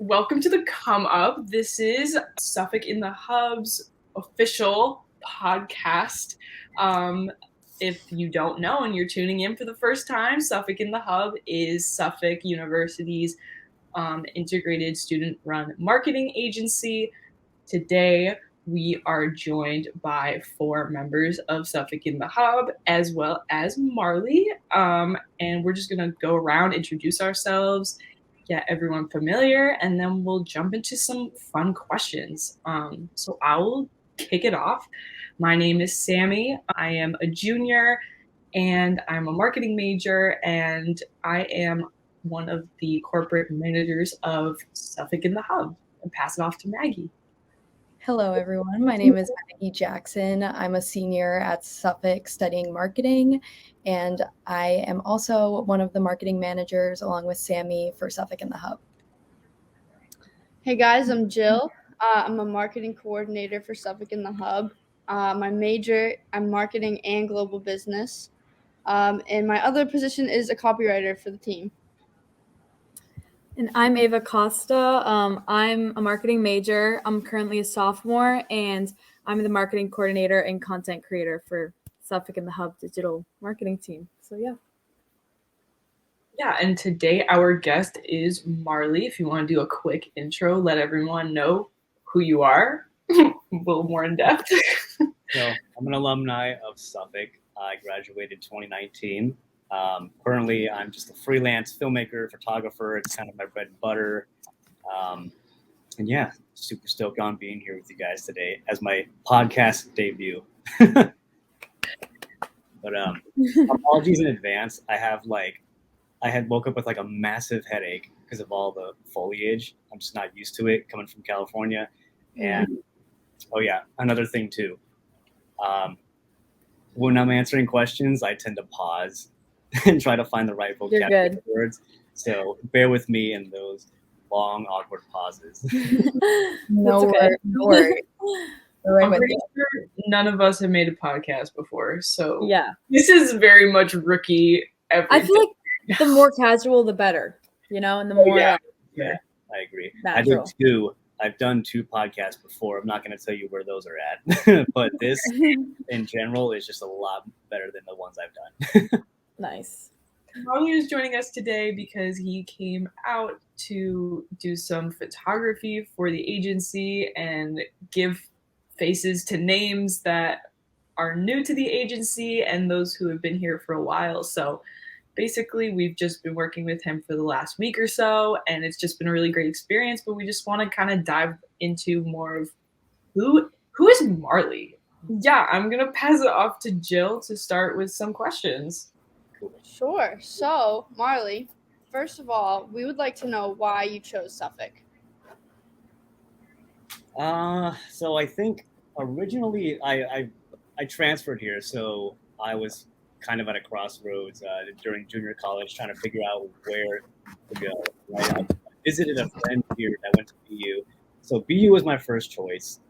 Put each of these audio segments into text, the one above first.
Welcome to the Come Up. This is Suffolk in the Hub's official podcast. If you don't know and you're tuning in for the first time, Suffolk in the Hub is Suffolk University's integrated student-run marketing agency. Today, we are joined by 4 members of Suffolk in the Hub, as well as Marley. And we're just going to go around, introduce ourselves, get everyone familiar, and then we'll jump into some fun questions. So I will kick it off. My name is Sammy. I am a junior, and I'm a marketing major, and I am one of the corporate managers of Suffolk in the Hub. And pass it off to Maggie. Hello, everyone. My name is Maggie Jackson. I'm a senior at Suffolk studying marketing, and I am also one of the marketing managers along with Sammy for Suffolk in the Hub. Hey guys, I'm Jill. I'm a marketing coordinator for Suffolk in the Hub. My major, I'm marketing and global business. And my other position is a copywriter for the team. And I'm Ava Costa. I'm a marketing major. I'm currently a sophomore, and I'm the marketing coordinator and content creator for Suffolk in the Hub digital marketing team. So, yeah. Yeah, and today our guest is Marley. If you want to do a quick intro, let everyone know who you are, a little more in depth. So I'm an alumni of Suffolk. I graduated 2019. Currently, I'm just a freelance filmmaker, photographer. It's kind of my bread and butter. And yeah, super stoked on being here with you guys today as my podcast debut. But apologies in advance. I had woke up with like a massive headache because of all the foliage. I'm just not used to it coming from California. And oh yeah, another thing too. When I'm answering questions, I tend to pause and try to find the right vocabulary words. So bear with me in those long, awkward pauses. No worries. I'm pretty sure none of us have made a podcast before, so yeah, this is very much rookie everything. I feel like the more casual, the better, and the more yeah, I agree. natural. I did 2. I've done 2 podcasts before. I'm not going to tell you where those are at, but this in general is just a lot better than the ones I've done. Nice. Marley is joining us today because he came out to do some photography for the agency and give faces to names that are new to the agency and those who have been here for a while. So basically, we've just been working with him for the last week or so, and it's just been a really great experience, but we just want to kind of dive into more of who is Marley? Yeah, I'm going to pass it off to Jill to start with some questions. Sure. So, Marley, first of all, we would like to know why you chose Suffolk. So I think originally I transferred here, so I was kind of at a crossroads during junior college, trying to figure out where to go. Right? I visited a friend here that went to BU, so BU was my first choice.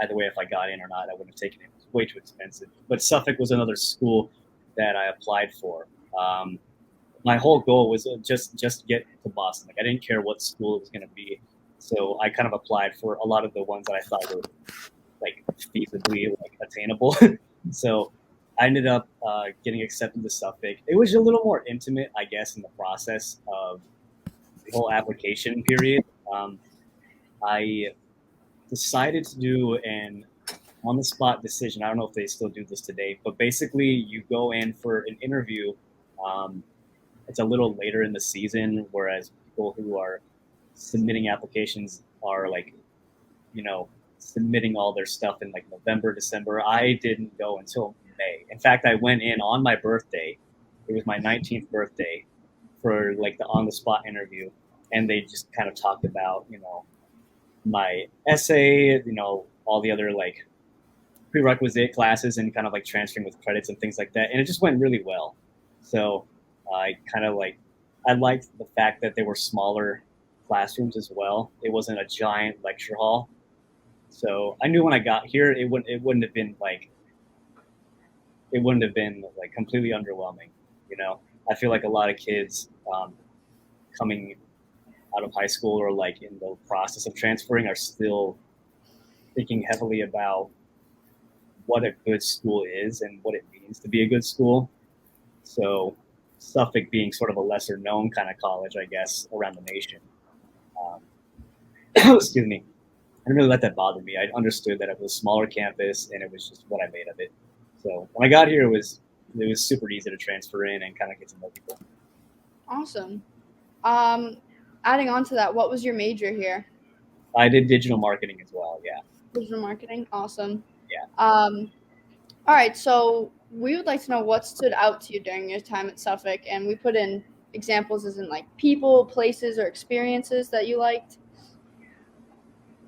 Either way, if I got in or not, I wouldn't have taken it. It was way too expensive. But Suffolk was another school that I applied for. My whole goal was just get to Boston. Like I didn't care what school it was going to be. So I kind of applied for a lot of the ones that I thought were like feasibly like attainable. So I ended up getting accepted to Suffolk. It was a little more intimate, I guess, in the process of the whole application period. I decided to do an on-the-spot decision. I don't know if they still do this today, but basically you go in for an interview. It's a little later in the season, whereas people who are submitting applications are like, submitting all their stuff in like November, December. I didn't go until May. In fact, I went in on my birthday. It was my 19th birthday for like the on-the-spot interview. And they just kind of talked about, my essay, all the other like prerequisite classes and kind of like transferring with credits and things like that. And it just went really well. So I liked the fact that they were smaller classrooms as well. It wasn't a giant lecture hall. So I knew when I got here, it wouldn't have been like completely underwhelming. I feel like a lot of kids coming out of high school or like in the process of transferring are still thinking heavily about what a good school is and what it means to be a good school. So Suffolk being sort of a lesser known kind of college, I guess, around the nation. Um, excuse me. I didn't really let that bother me. I understood that it was a smaller campus and it was just what I made of it. So when I got here, it was super easy to transfer in and kind of get to know people. Awesome. Adding on to that, what was your major here? I did digital marketing as well. Yeah. Digital marketing. Awesome. Yeah. All right. So we would like to know what stood out to you during your time at Suffolk, and we put in examples as in like people, places, or experiences that you liked.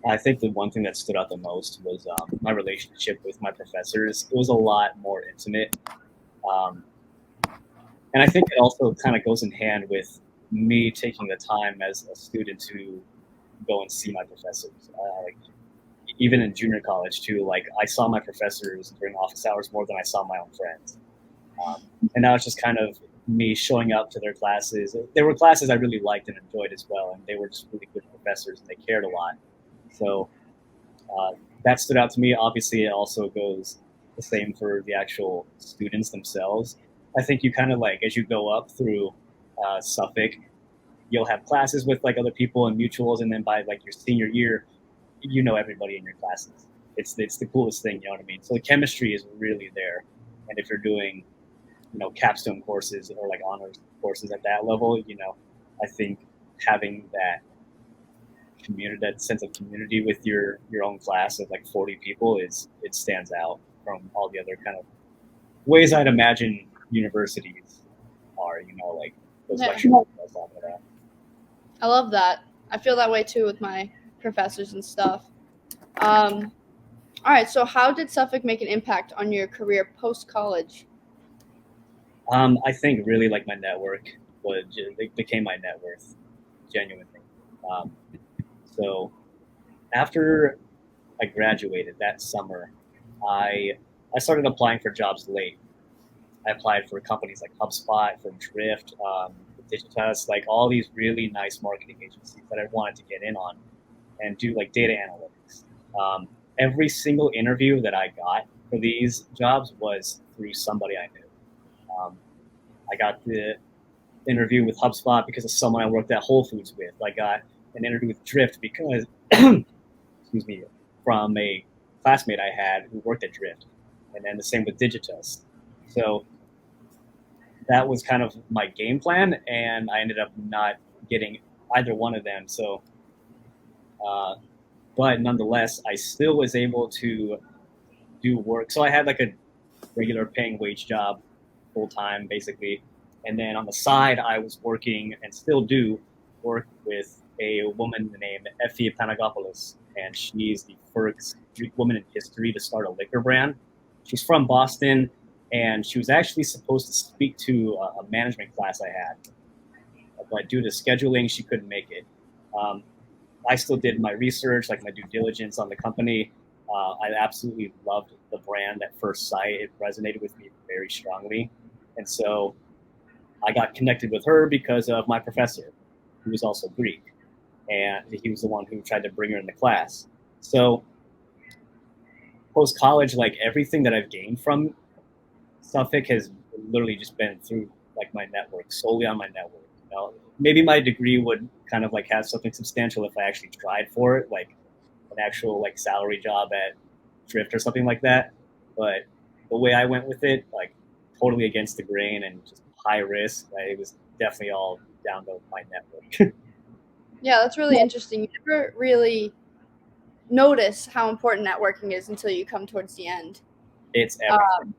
I think the one thing that stood out the most was my relationship with my professors. It was a lot more intimate. Um, and I think it also kind of goes in hand with me taking the time as a student to go and see my professors. Like, even in junior college too, like I saw my professors during office hours more than I saw my own friends. And now it's just kind of me showing up to their classes. There were classes I really liked and enjoyed as well, and they were just really good professors and they cared a lot. So uh, that stood out to me. Obviously, it also goes the same for the actual students themselves. I think you kind of like as you go up through Suffolk, you'll have classes with like other people and mutuals, and then by like your senior year, you know everybody in your classes. It's the coolest thing, you know what I mean? So the chemistry is really there, and if you're doing capstone courses or like honors courses at that level, I think having that community, that sense of community with your own class of like 40 people it stands out from all the other kind of ways I'd imagine universities are, like those Yeah. lecture halls I was talking about. I love that. I feel that way too with my professors and stuff. All right. So how did Suffolk make an impact on your career post college? I think really like my network it became my net worth, genuinely. Um, so after I graduated that summer, I I started applying for jobs late. I applied for companies like HubSpot, for Drift, Digitus, like all these really nice marketing agencies that I wanted to get in on and do like data analytics. Um, every single interview that I got for these jobs was through somebody I knew. I got the interview with HubSpot because of someone I worked at Whole Foods with. I got an interview with Drift because, excuse me, from a classmate I had who worked at Drift, and then the same with Digitus. So that was kind of my game plan, and I ended up not getting either one of them. So, but nonetheless, I still was able to do work. So I had like a regular paying wage job, full time basically, and then on the side, I was working and still do work with a woman named Effie Panagopoulos, and she's the first Greek woman in history to start a liquor brand. She's from Boston, and she was actually supposed to speak to a management class I had, but due to scheduling, she couldn't make it. Um, I still did my research, like my due diligence on the company. I absolutely loved the brand at first sight. It resonated with me very strongly. And so I got connected with her because of my professor, who was also Greek. And he was the one who tried to bring her in the class. So post college, like everything that I've gained from Suffolk has literally just been through like my network, solely on my network. Maybe my degree would kind of like have something substantial if I actually tried for it, like an actual like salary job at Drift or something like that. But the way I went with it, like totally against the grain and just high risk, it was definitely all down to my network. Yeah, that's really interesting. You never really notice how important networking is until you come towards the end. It's everything.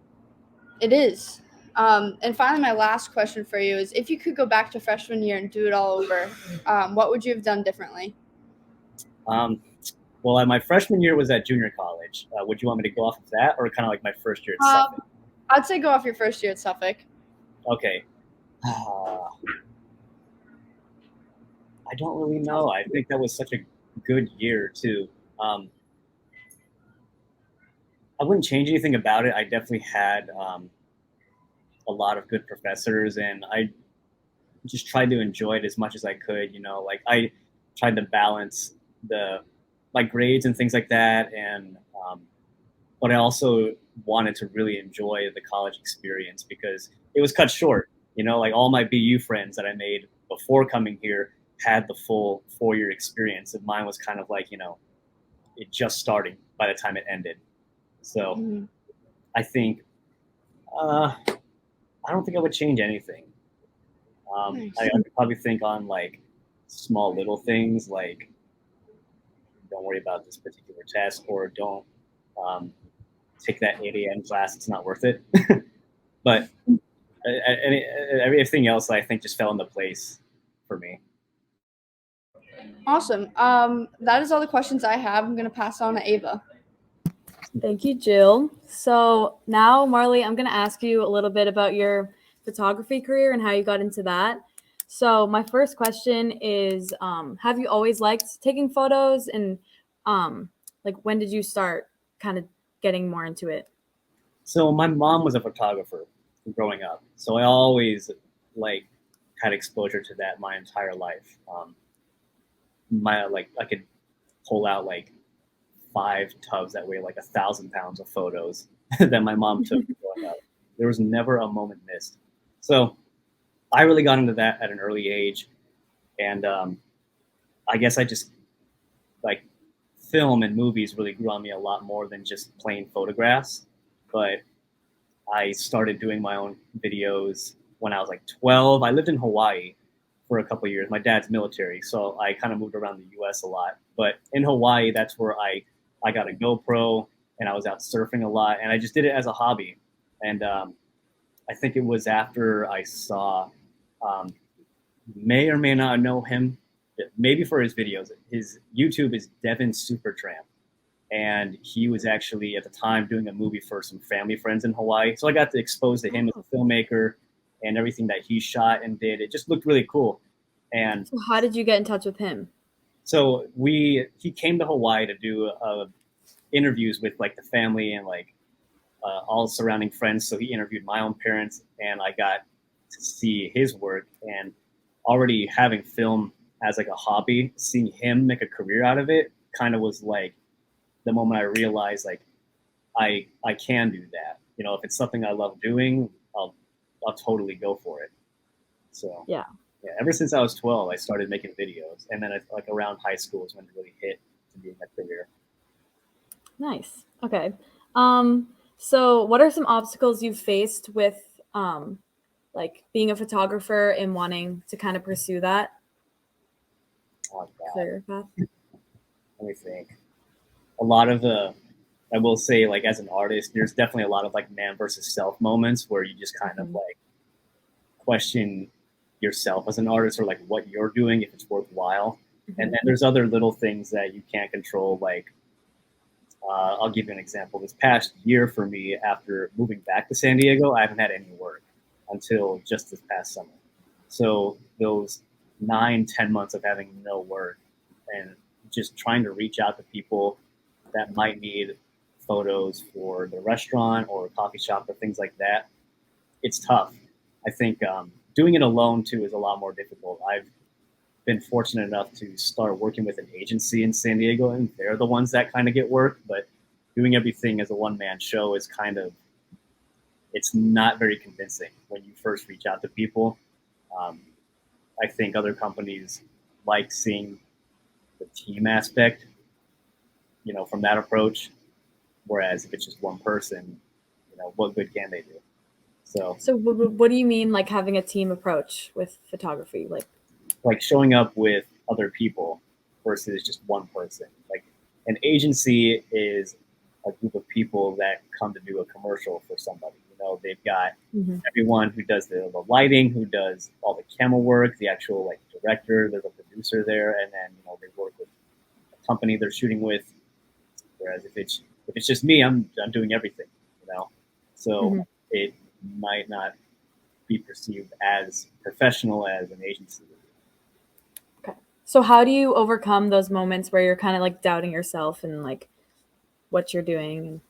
It is. And finally, my last question for you is if you could go back to freshman year and do it all over, what would you have done differently? Well, my freshman year was at junior college. Would you want me to go off of that or kind of like my first year at Suffolk? I'd say go off your first year at Suffolk. Okay. I don't really know. I think that was such a good year too. I wouldn't change anything about it. I definitely had a lot of good professors, and just tried to enjoy it as much as I could. Like I tried to balance the my grades and things like that, and but I also wanted to really enjoy the college experience because it was cut short. Like all my BU friends that I made before coming here had the full 4-year experience, and mine was kind of like it just starting by the time it ended. So I think I don't think I would change anything. Nice. I would probably think on like small little things like don't worry about this particular test or don't um, take that 8 a.m. class. It's not worth it. But everything else I think just fell into place for me. Awesome. That is all the questions I have. I'm going to pass on to Ava. Thank you, Jill. So now, Marley, I'm going to ask you a little bit about your photography career and how you got into that. So my first question is, have you always liked taking photos? And like, when did you start kind of getting more into it? So my mom was a photographer growing up, so I always like had exposure to that my entire life. I could pull out like 5 tubs that weigh like 1,000 pounds of photos that my mom took growing up. There was never a moment missed. So I really got into that at an early age, and I guess I just like film and movies really grew on me a lot more than just plain photographs. But I started doing my own videos when I was like 12. I lived in Hawaii for a couple of years. My dad's military, so I kind of moved around the U.S. a lot. But in Hawaii, that's where I got a GoPro and I was out surfing a lot, and I just did it as a hobby. And I think it was after I saw, may or may not know him, maybe for his videos. His YouTube is Devin Supertramp, and he was actually at the time doing a movie for some family friends in Hawaii. So I got to expose to him as a filmmaker and everything that he shot and did. It just looked really cool. And so how did you get in touch with him? So he came to Hawaii to do interviews with like the family and like all surrounding friends. So he interviewed my own parents, and I got to see his work. And already having film as like a hobby, seeing him make a career out of it, kind of was like the moment I realized like I can do that. If it's something I love doing, I'll totally go for it. So yeah, ever since I was 12, I started making videos, and then like around high school is when it really hit to be my career. Nice. Okay. So what are some obstacles you've faced with like being a photographer and wanting to kind of pursue that career path? Let me think. A lot of I will say, like as an artist, there's definitely a lot of like man versus self moments where you just kind of like question yourself as an artist or like what you're doing, if it's worthwhile. And then there's other little things that you can't control. Like I'll give you an example. This past year for me, after moving back to San Diego, I haven't had any work until just this past summer. So those 9-10 months of having no work and just trying to reach out to people that might need photos for the restaurant or coffee shop or things like that, it's tough. I think doing it alone too is a lot more difficult. I've been fortunate enough to start working with an agency in San Diego, and they're the ones that kind of get work. But doing everything as a one-man show is it's not very convincing when you first reach out to people. I think other companies like seeing the team aspect, from that approach. Whereas if it's just one person, what good can they do? So what do you mean, like having a team approach with photography? Like showing up with other people versus just one person. Like an agency is a group of people that come to do a commercial for somebody. They've got everyone who does the lighting, who does all the camera work, the actual like director, there's a producer there, and then they work with a company they're shooting with. Whereas if it's just me, I'm doing everything. So it might not be perceived as professional as an agency. Okay. So how do you overcome those moments where you're kind of like doubting yourself and like what you're doing?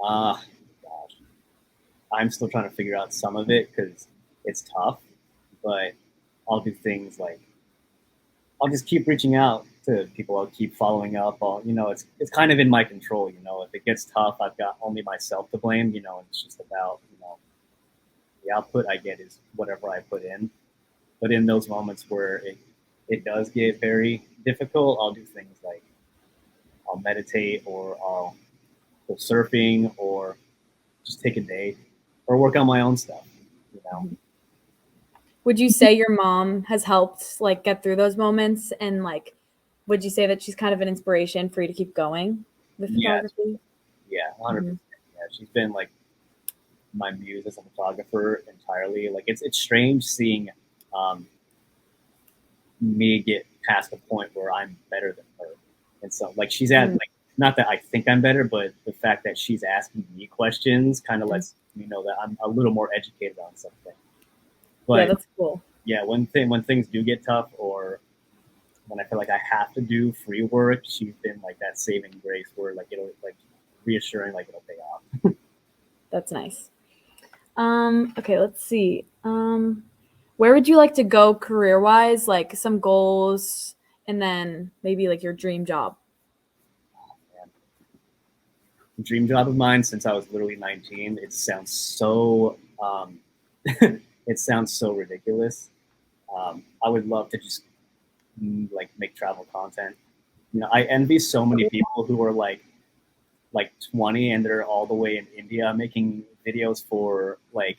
Gosh, I'm still trying to figure out some of it because it's tough. but I'll do things like I'll just keep reaching out to people. I'll keep following up. It's kind of in my control. If it gets tough, I've got only myself to blame. It's just about the output I get is whatever I put in. But in those moments where it does get very difficult, I'll do things like I'll meditate, or I'll go surfing, or just take a day, or work on my own stuff. Would you say your mom has helped like get through those moments, and like would you say that she's kind of an inspiration for you to keep going with Yeah, photography? yeah, 100%. Yeah, she's been like my muse as a photographer entirely. Like it's strange seeing um, me get past the point where I'm better than her, and so like she's at like not that I think I'm better, but the fact that she's asking me questions kind of lets me know that I'm a little more educated on something. But Yeah, that's cool. yeah, when things do get tough, or when I feel like I have to do free work, she's been like that saving grace where like it'll like reassuring, like it'll pay off. That's nice. Okay, let's see. Where would you like to go career-wise? Like some goals, and then maybe like your dream job. Dream job of mine since I was literally 19. It sounds so it sounds so ridiculous. I would love to just like make travel content. I envy so many people who are like 20 and they're all the way in India making videos for like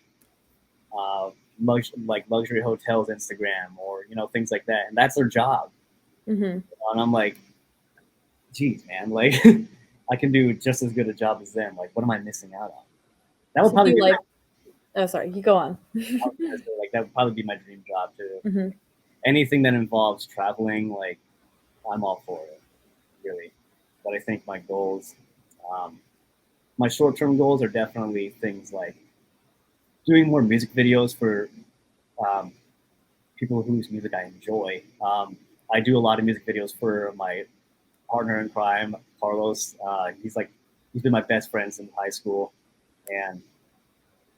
luxury hotels Instagram, or things like that, and that's their job. Mm-hmm. And I'm like, geez, man, like I can do just as good a job as them. Like, what am I missing out on? That would So probably do you be like? Oh, sorry. You go on. like that would probably be my dream job too. Mm-hmm. Anything that involves traveling, like I'm all for it, really. But I think my goals, my short-term goals, are definitely things like doing more music videos for um, people whose music I enjoy. I do a lot of music videos for my partner in crime, Carlos. He's been my best friend since high school, and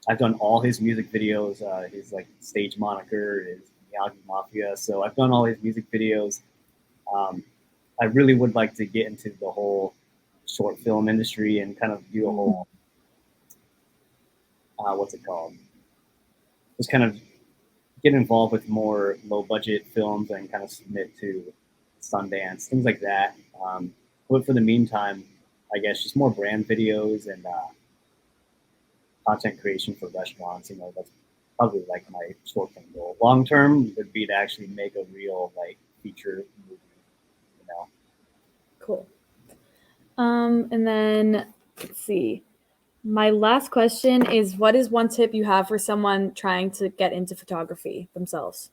I've done all his music videos. His like stage moniker is Miyagi Mafia, so I've done all his music videos. Um, I really would like to get into the whole short film industry and kind of do a whole what's it called? Just kind of get involved with more low budget films and kind of submit to Sundance, things like that. But for the meantime, I guess just more brand videos and content creation for restaurants. That's probably like my short term goal. Long term would be to actually make a real like feature movie. Cool. And then let's see. My last question is, what is one tip you have for someone trying to get into photography themselves?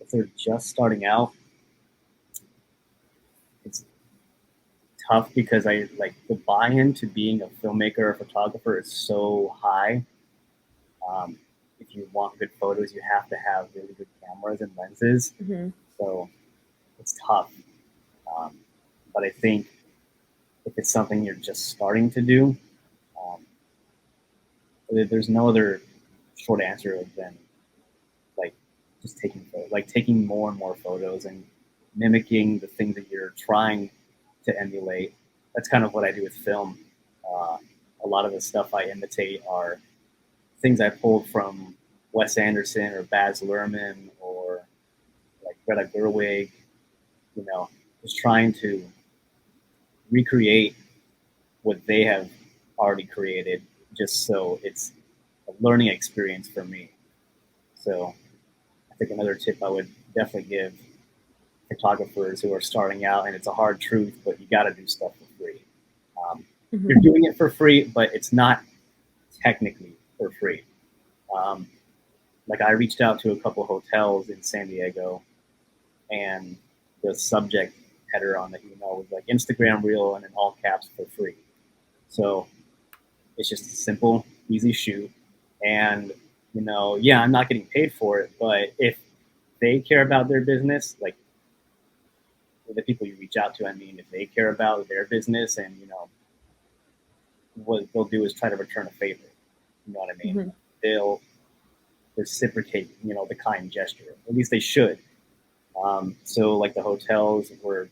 If they're just starting out, it's tough because I like the buy-in to being a filmmaker or photographer is so high. If you want good photos, you have to have really good cameras and lenses. Mm-hmm. So it's tough. Um, but I think if it's something you're just starting to do, um, there's no other short answer than like just taking more and more photos and mimicking the things that you're trying to emulate. That's kind of what I do with film. Uh, a lot of the stuff I imitate are things I pulled from Wes Anderson or Baz Luhrmann or like Greta Gerwig. Just trying to recreate what they have already created, just so it's a learning experience for me. So I think another tip I would definitely give photographers who are starting out, and it's a hard truth, but you got to do stuff for free. Mm-hmm. You're doing it for free, but it's not technically for free. Um, like I reached out to a couple hotels in San Diego, and the subject header on the email was like Instagram reel and in all caps for free. So it's just a simple, easy shoot. And, yeah, I'm not getting paid for it, but if they care about their business, like the people you reach out to, I mean, if they care about their business and, what they'll do is try to return a favor. You know what I mean? Mm-hmm. They'll reciprocate, the kind gesture. At least they should. So like the hotels were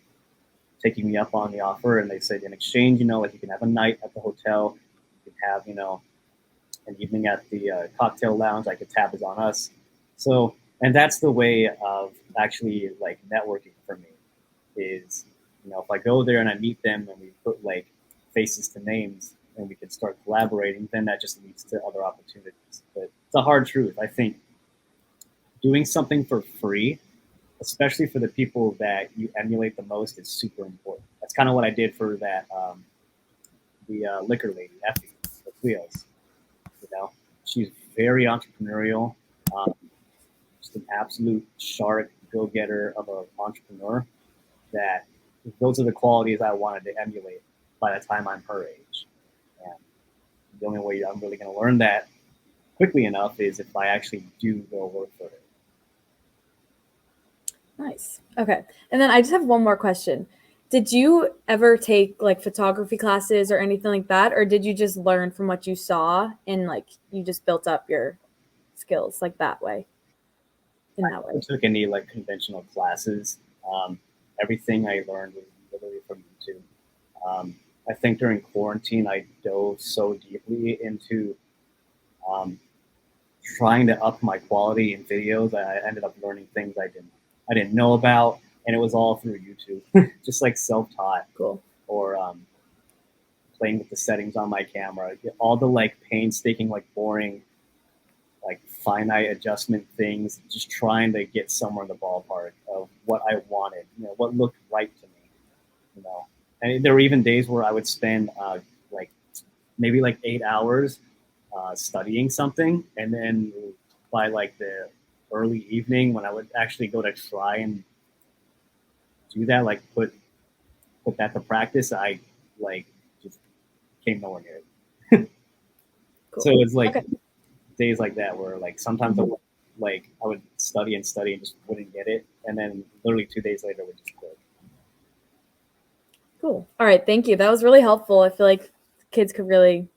taking me up on the offer, and they said in exchange, like you can have a night at the hotel, you can have, an evening at the cocktail lounge. Like a tab is on us. So, and that's the way of actually like networking for me is, if I go there and I meet them and we put like faces to names and we can start collaborating, then that just leads to other opportunities. But it's a hard truth. I think doing something for free, especially for the people that you emulate the most, is super important. That's kind of what I did for that the liquor lady, Effie, with Wheels. She's very entrepreneurial, just an absolute shark go-getter of an entrepreneur. That those are the qualities I wanted to emulate by the time I'm her age. And the only way I'm really going to learn that quickly enough is if I actually do go work for her. Nice. Okay. And then I just have one more question. Did you ever take like photography classes or anything like that? Or did you just learn from what you saw and like you just built up your skills like that way? In that way. I took any like conventional classes. Everything I learned was literally from YouTube. I think during quarantine, I dove so deeply into trying to up my quality in videos. I ended up learning things I didn't know about, and it was all through YouTube, just like self-taught. Cool. Or playing with the settings on my camera, all the like painstaking, like boring, like finite adjustment things, just trying to get somewhere in the ballpark of what I wanted, what looked right to me, And there were even days where I would spend like maybe like 8 hours studying something, and then by like the early evening when I would actually go to try and do that, like put that to practice, I like just came nowhere near it. Cool. So it's like okay. days like that where like sometimes I would study and just wouldn't get it, and then literally 2 days later would just quit. Cool. All right, thank you. That was really helpful. I feel like kids could really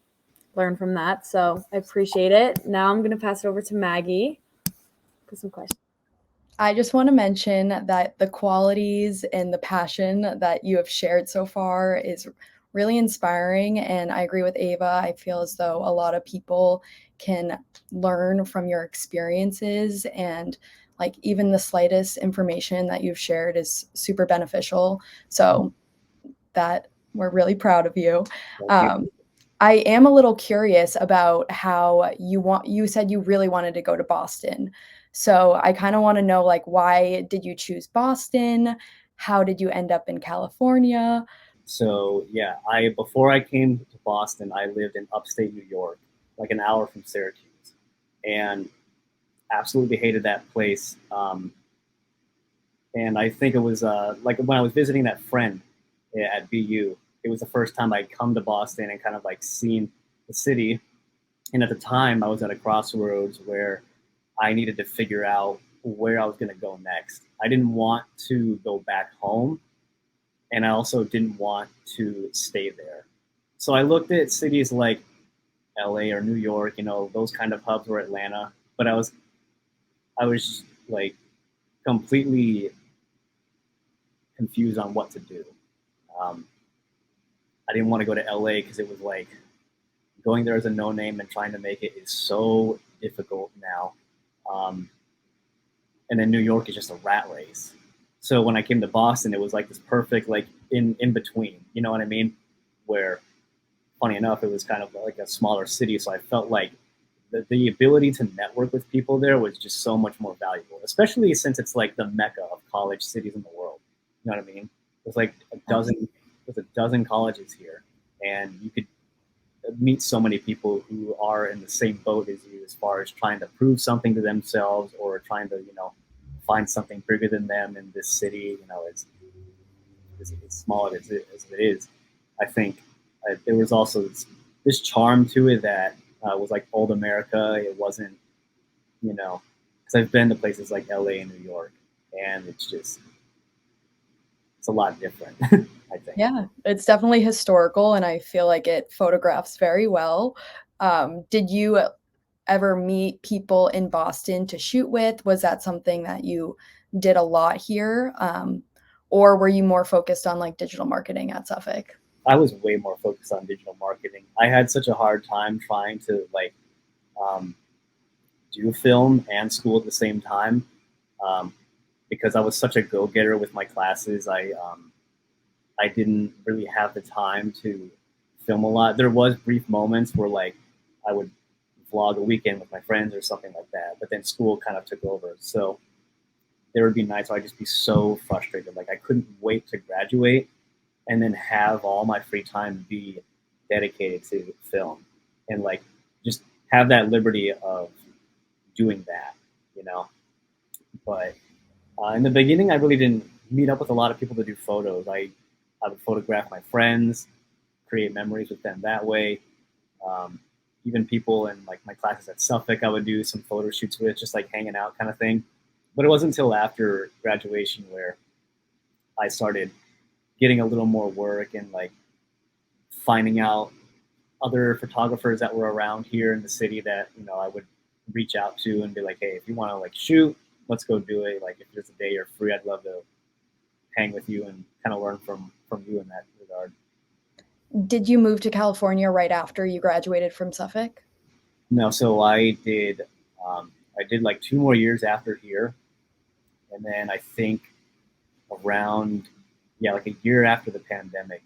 learn from that, so I appreciate it. Now I'm going to pass it over to Maggie for some questions. I just want to mention that the qualities and the passion that you have shared so far is really inspiring, and I agree with Ava. I feel as though a lot of people can learn from your experiences, and like even the slightest information that you've shared is super beneficial. So that we're really proud of you. I am a little curious about how you said you really wanted to go to Boston. So I kind of want to know, like, why did you choose Boston? How did you end up in California? So yeah, before I came to Boston, I lived in upstate New York, like an hour from Syracuse, and absolutely hated that place. And I think it was like when I was visiting that friend at BU, it was the first time I'd come to Boston and kind of like seen the city. And at the time, I was at a crossroads where I needed to figure out where I was going to go next. I didn't want to go back home, and I also didn't want to stay there. So I looked at cities like LA or New York, those kind of hubs, or Atlanta. But I was like completely confused on what to do. I didn't want to go to LA because it was like going there as a no name and trying to make it is so difficult now. And then New York is just a rat race. So when I came to Boston, it was like this perfect, like in between, you know what I mean? Where, funny enough, it was kind of like a smaller city. So I felt like the ability to network with people there was just so much more valuable, especially since it's like the mecca of college cities in the world. You know what I mean? There's like there's a dozen colleges here, and you could meet so many people who are in the same boat as you as far as trying to prove something to themselves or trying to, find something bigger than them in this city, as small as it is. I think there was also this charm to it that was like old America. It wasn't, because I've been to places like LA and New York, and it's a lot different, I think. Yeah, it's definitely historical, and I feel like it photographs very well. Did you ever meet people in Boston to shoot with? Was that something that you did a lot here? Or were you more focused on like digital marketing at Suffolk? I was way more focused on digital marketing. I had such a hard time trying to like um, do film and school at the same time, um, because I was such a go-getter with my classes. I didn't really have the time to film a lot. There was brief moments where like I would vlog a weekend with my friends or something like that, but then school kind of took over. So there would be nights where I'd just be so frustrated. Like I couldn't wait to graduate and then have all my free time be dedicated to film and like just have that liberty of doing that, you know. But in the beginning, I really didn't meet up with a lot of people to do photos. I would photograph my friends, create memories with them that way. Um, Even people in like my classes at Suffolk, I would do some photo shoots with, just like hanging out kind of thing. But it wasn't until after graduation where I started getting a little more work and like finding out other photographers that were around here in the city that I would reach out to and be like, hey, if you want to like shoot, let's go do it. Like if there's a day you're free, I'd love to hang with you and kind of learn from you in that regard. Did you move to California right after you graduated from Suffolk? No, so I did like 2 more years after here, and then I think around like a year after the pandemic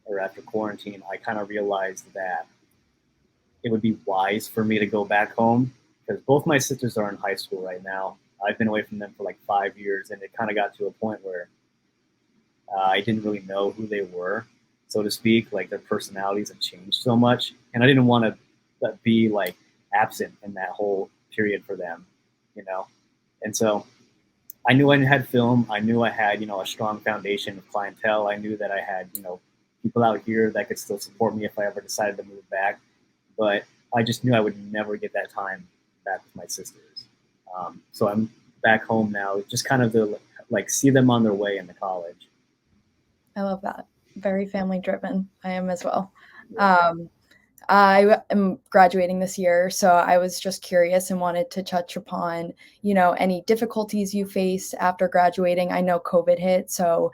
or after quarantine, I kind of realized that it would be wise for me to go back home because both my sisters are in high school right now. I've been away from them for like 5 years, and it kind of got to a point where I didn't really know who they were, so to speak. Like their personalities have changed so much, and I didn't want to be like absent in that whole period for them, you know. And so I knew I had film. I knew I had a strong foundation of clientele. I knew that I had people out here that could still support me if I ever decided to move back. But I just knew I would never get that time back with my sisters. So I'm back home now, just kind of to like see them on their way into college. I love that. Very family driven. I am as well. I am graduating this year, so I was just curious and wanted to touch upon, any difficulties you faced after graduating. I know COVID hit, so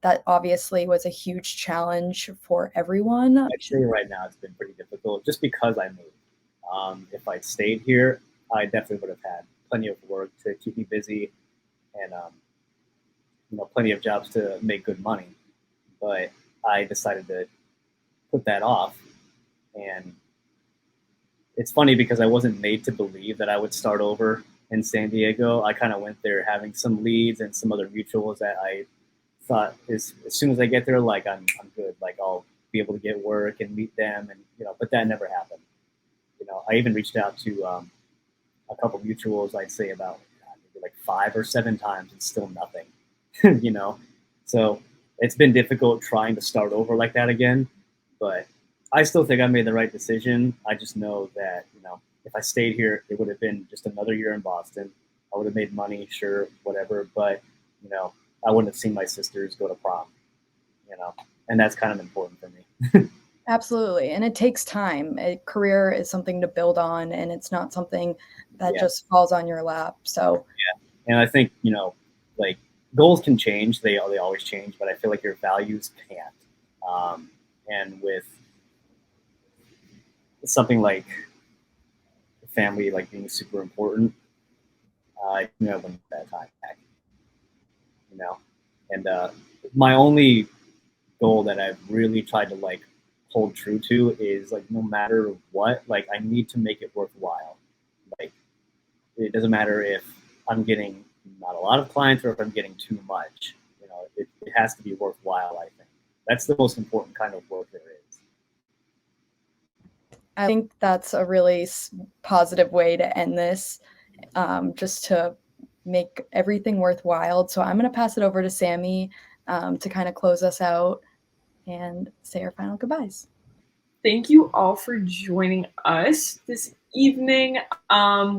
that obviously was a huge challenge for everyone. I'd say right now it's been pretty difficult just because I moved. If I'd stayed here, I definitely would have had plenty of work to keep me busy and plenty of jobs to make good money. But I decided to put that off. And it's funny because I wasn't made to believe that I would start over in San Diego. I kind of went there having some leads and some other mutuals that I thought as soon as I get there, like I'm good. Like I'll be able to get work and meet them, and but that never happened. I even reached out to a couple mutuals. I'd say about maybe like 5 or 7 times, and still nothing. So it's been difficult trying to start over like that again, but I still think I made the right decision. I just know that, if I stayed here, it would have been just another year in Boston. I would have made money, sure, whatever, but, I wouldn't have seen my sisters go to prom, and that's kind of important for me. Absolutely. And it takes time. A career is something to build on, and it's not something that just falls on your lap. So, and I think, like goals can change. They always change, but I feel like your values can't. And with something like family, like being super important, I wouldn't that time back, and my only goal that I've really tried to like hold true to is like no matter what, like I need to make it worthwhile. Like it doesn't matter if I'm getting not a lot of clients or if I'm getting too much. It has to be worthwhile. I think that's the most important kind of work there is. I think that's a really positive way to end this, just to make everything worthwhile. So I'm going to pass it over to Sammy to kind of close us out and say our final goodbyes. Thank you all for joining us this evening.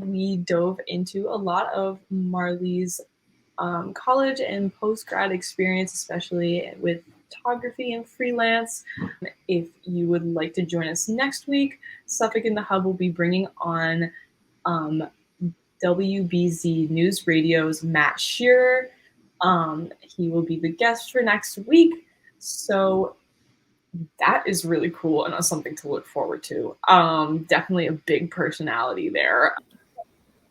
We dove into a lot of Marley's college and post-grad experience, especially with photography and freelance. If you would like to join us next week, Suffolk in the Hub will be bringing on WBZ News Radio's Matt Shearer. He will be the guest for next week. So that is really cool and something to look forward to. Definitely a big personality there.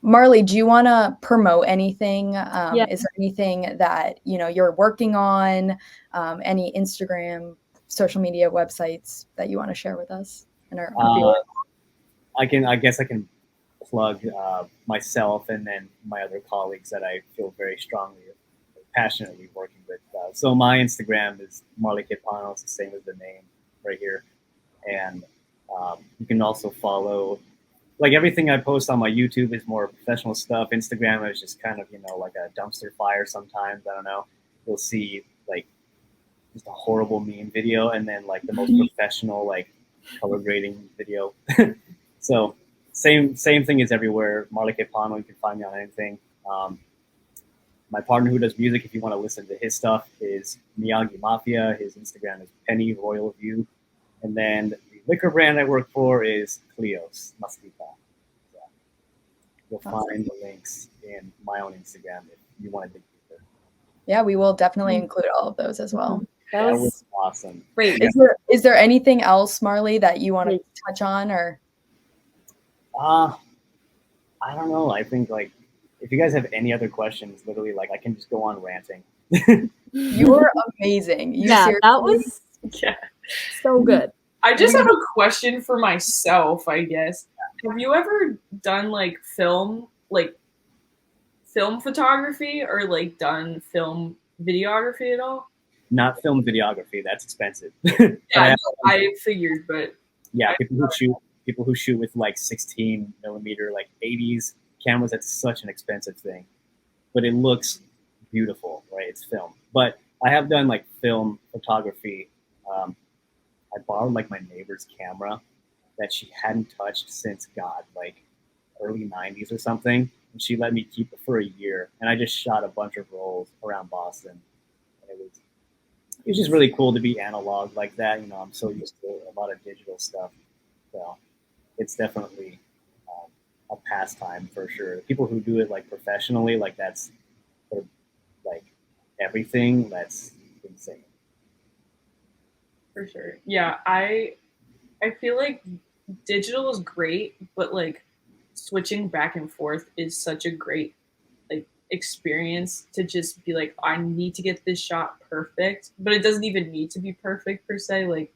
Marley, do you want to promote anything? Yeah. Is there anything that you're working on? Any Instagram, social media websites that you want to share with us and our viewers? I guess I can plug myself and then my other colleagues that I feel very strongly, passionately working with. So my Instagram is Marley Kepano. It's the same as the name right here, and you can also follow. Like everything I post on my YouTube is more professional stuff. Instagram is just kind of, like a dumpster fire sometimes. I don't know. You'll see like just a horrible meme video and then like the most professional like color grading video. So same thing is everywhere. Marley Kepano, you can find me on anything. My partner who does music, if you want to listen to his stuff, is Miyagi Mafia. His Instagram is Penny Royal View. And then the liquor brand I work for is Cleo's Masquita. So you'll find the links in my own Instagram if you want to dig deeper. Yeah, we will definitely include all of those as well. That was awesome. great. Is there anything else, Marley, that you want to touch on, or? I don't know. I think like if you guys have any other questions, literally like I can just go on ranting. You're amazing. That was so good. I just have a question for myself, I guess. Have you ever done like film photography or like done film videography at all? Not film videography. That's expensive. Yeah, I figured, but yeah, people who shoot with like 16 millimeter, like 80s cameras, that's such an expensive thing. But it looks beautiful, right? It's film. But I have done like film photography. I borrowed like my neighbor's camera that she hadn't touched since like early 90s or something. And she let me keep it for a year. And I just shot a bunch of rolls around Boston. And it was just really cool to be analog like that. I'm so used to a lot of digital stuff. So it's definitely a pastime for sure. The people who do it like professionally, like that's like everything, that's insane. For sure. Yeah, I feel like digital is great, but like switching back and forth is such a great like experience to just be like, I need to get this shot perfect, but it doesn't even need to be perfect per se. Like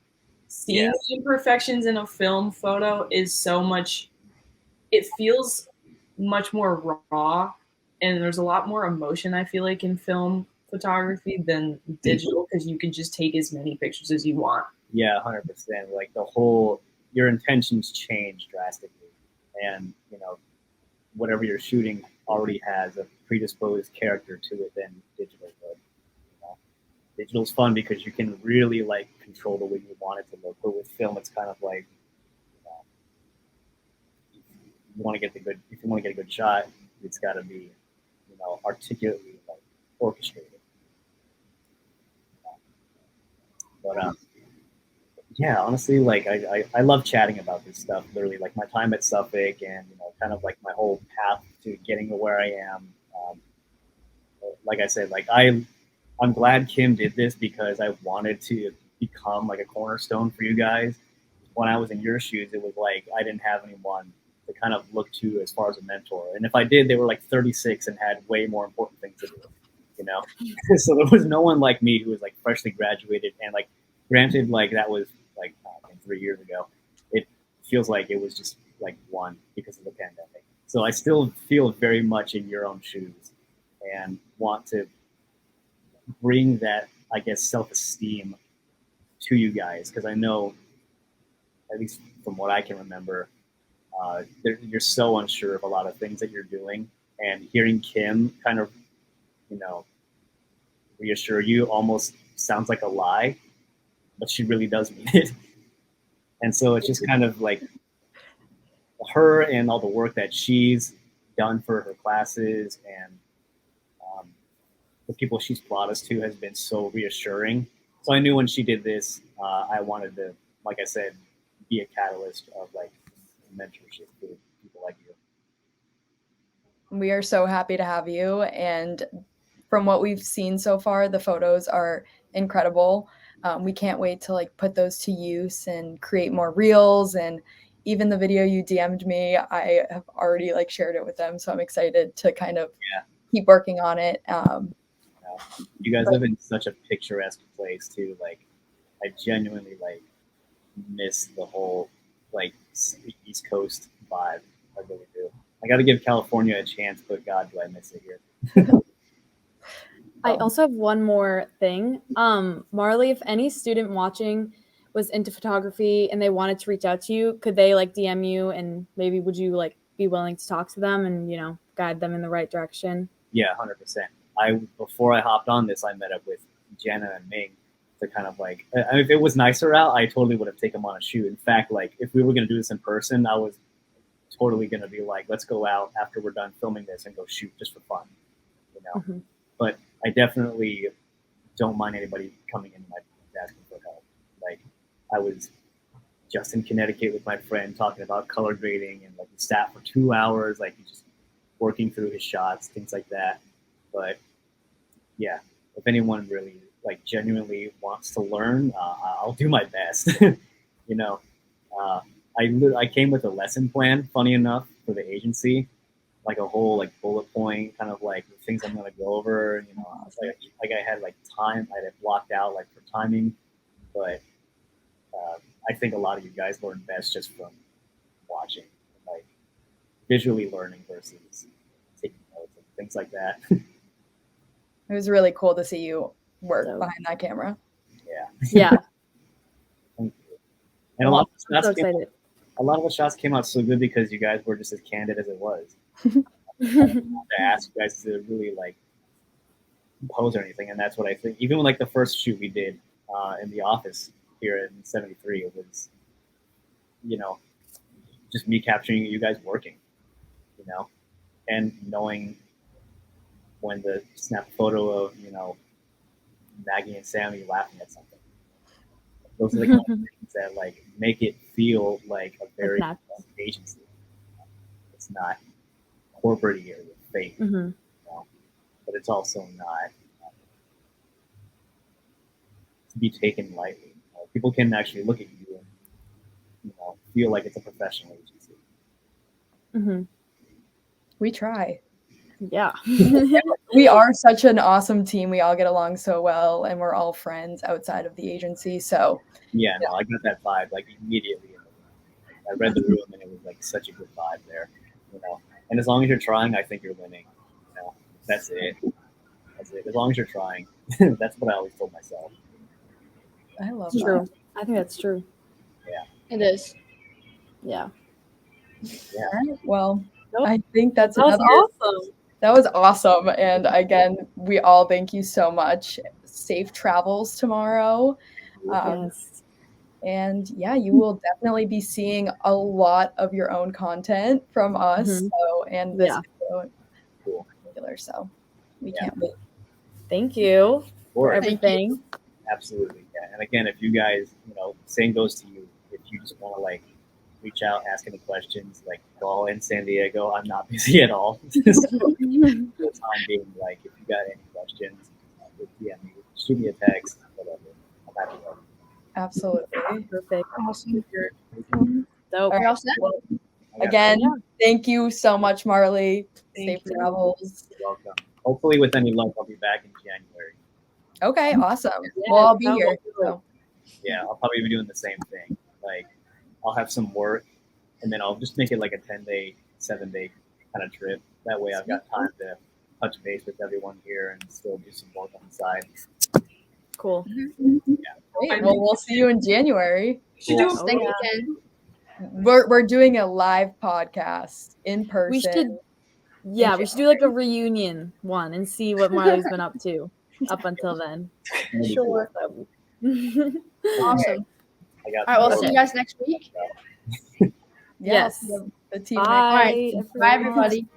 seeing the imperfections in a film photo is so much, it feels much more raw, and there's a lot more emotion I feel like in film photography than digital, because you can just take as many pictures as you want. Yeah, 100%. Like your intentions change drastically, and whatever you're shooting already has a predisposed character to it than digital would. Digital's fun because you can really like control the way you want it to look, but with film, it's kind of like if you want to get a good shot, it's got to be articulately like orchestrated. But yeah, honestly, like I love chatting about this stuff. Literally, like my time at Suffolk, and kind of like my whole path to getting to where I am. Like I said, like I'm glad Kim did this because I wanted to become like a cornerstone for you guys. When I was in your shoes, it was like I didn't have anyone to kind of look to as far as a mentor. And if I did, they were like 36 and had way more important things to do, So there was no one like me who was like freshly graduated. And like, granted, like that was like 3 years ago. It feels like it was just like one because of the pandemic. So I still feel very much in your own shoes and want to bring that, I guess, self-esteem to you guys, because I know, at least from what I can remember, you're so unsure of a lot of things that you're doing, and hearing Kim kind of, reassure you almost sounds like a lie, but she really does mean it. And so it's just kind of like her and all the work that she's done for her classes and the people she's brought us to has been so reassuring. So I knew when she did this, I wanted to, like I said, be a catalyst of like mentorship for people like you. We are so happy to have you. And from what we've seen so far, the photos are incredible. We can't wait to like put those to use and create more reels. And even the video you DM'd me, I have already like shared it with them. So I'm excited to kind of keep working on it. You guys live in such a picturesque place too. Like, I genuinely like miss the whole like East Coast vibe. I really do. I got to give California a chance, but God, do I miss it here. I also have one more thing. Marley, if any student watching was into photography and they wanted to reach out to you, could they like DM you, and maybe would you like be willing to talk to them and, you know, guide them in the right direction? Yeah, 100%. Before I hopped on this, I met up with Jenna and Ming to kind of like, I mean, if it was nicer out, I totally would have taken them on a shoot. In fact, like if we were going to do this in person, I was totally going to be like, let's go out after we're done filming this and go shoot just for fun, you know. Mm-hmm. But I definitely don't mind anybody coming in my asking for help. Like, I was just in Connecticut with my friend talking about color grading, and like we sat for 2 hours, like just working through his shots, things like that. But yeah, if anyone really like genuinely wants to learn, I'll do my best. You know, I came with a lesson plan, funny enough, for the agency, like a whole like bullet point, kind of like the things I'm gonna go over. You know, like I had like time, I had it blocked out like for timing, but I think a lot of you guys learn best just from watching, like visually learning versus taking notes and things like that. It was really cool to see you work behind that camera. Yeah. Thank you. And a lot of the shots excited. came out so good because you guys were just as candid as it was. To ask you guys to really like pose or anything, and that's what I think. Even with like the first shoot we did in the office here in '73, it was, you know, just me capturing you guys working, you know, and knowing when to snap a photo of, you know, Maggie and Sammy laughing at something. Those are the kind of things that like make it feel like a very agency. It's not corporate or fake, Mm-hmm. you know, but it's also not to be taken lightly. You know, people can actually look at you and, you know, feel like it's a professional agency. Mm-hmm. We try. Yeah. We are such an awesome team. We all get along so well, and we're all friends outside of the agency. So yeah, no, I got that vibe like immediately. I read the room and it was like such a good vibe there, you know. And as long as you're trying, I think you're winning. You know, that's it. That's it. As long as you're trying, that's what I always told myself. I love True. that. I think that's true. It is. Yeah. Yeah. All right. Well, Nope. I think that's That was another. awesome. That was awesome. And again, we all thank you so much. Safe travels tomorrow. Yes. And yeah, you will definitely be seeing a lot of your own content from us. Mhm. So, and this Yeah. video in Cool. particular. So we Yeah. can't wait. Thank you for Or everything. absolutely. Yeah. And again, if you guys, you know, same goes to you. If you just want to like reach out, ask any questions, like call in San Diego. I'm not busy at all. So, for the time being, like if you got any questions, DM me, shoot me a text, whatever. I'm happy to help. Absolutely. Perfect. Awesome. Dope. All We're all set. Well, I got again, Yeah. thank you so much, Marley. Thank Safe you. travels. You're welcome. Hopefully, with any luck, I'll be back in January. Okay, awesome. Yeah, Well, I'll be sounds here. like it. So. Yeah, I'll probably be doing the same thing. Like, I'll have some work, and then I'll just make it like a 10-day, 7-day kind of trip. That way, I've got time to touch base with everyone here and still do some work on the side. Cool. Great. Well, we'll see you in January. Should do Oh, Thanks yeah. again. We're doing a live podcast in person. We should, yeah, we should do like a reunion one and see what Marley's been up to up until then. Sure. Awesome. Awesome. I got All right, we'll see you guys next week. Yeah, Yes. the team Bye. All right. Bye, everybody.